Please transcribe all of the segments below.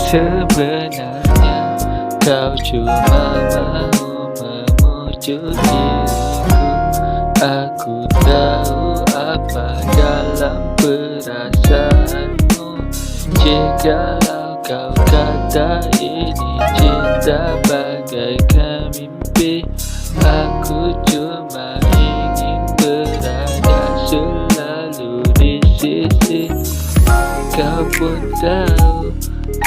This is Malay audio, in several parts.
Sebenarnya kau cuma mahu memujuk diriku. Aku tahu apa dalam perasaanmu. Jikalau kau kata ini cinta bagaikan mimpi, aku cuma ingin berada selalu di sisi. Kau pun tahu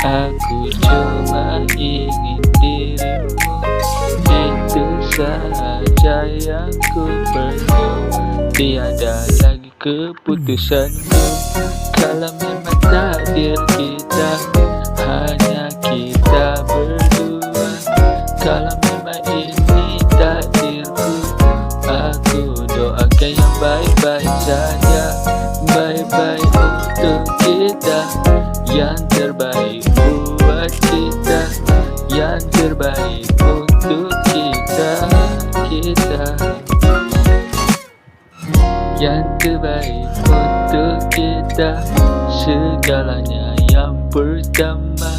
aku cuma ingin dirimu. Itu saja yang ku perlu, tiada lagi keputusanmu. Kalau memang takdir kita hanya kita berdua, kalau memang ini takdirku, aku doakan yang baik-baik saja. Baik-baik untuk kita, yang terbaik buat kita, yang terbaik untuk kita, yang terbaik untuk kita. Segalanya yang pertama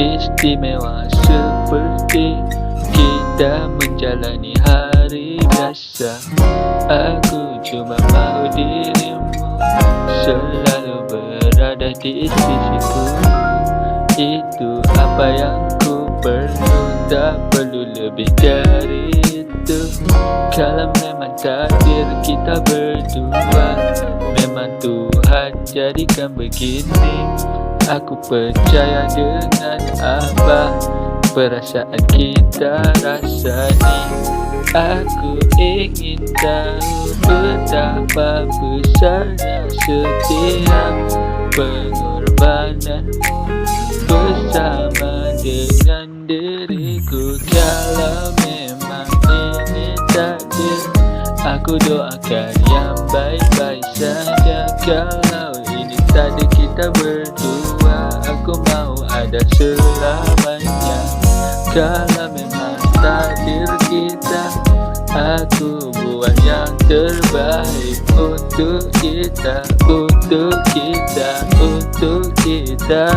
istimewa, seperti kita menjalani hari biasa. Aku cuma mahu dirimu selalu berada di sisiku. Itu apa yang ku perlu, tak perlu lebih dari itu. Kalau memang takdir kita berdua, memang Tuhan jadikan begini. Aku percaya dengan apa perasaan kita rasani. Aku ingin tahu betapa besarnya setiap pengorbananmu bersama dengan diriku. Kalau memang ini takdir, aku doakan yang baik-baik saja. Kalau ini takdir kita berdua, aku mau ada selamanya. Kalau memang takdir kita, aku buat yang terbaik untuk kita, untuk kita, untuk kita.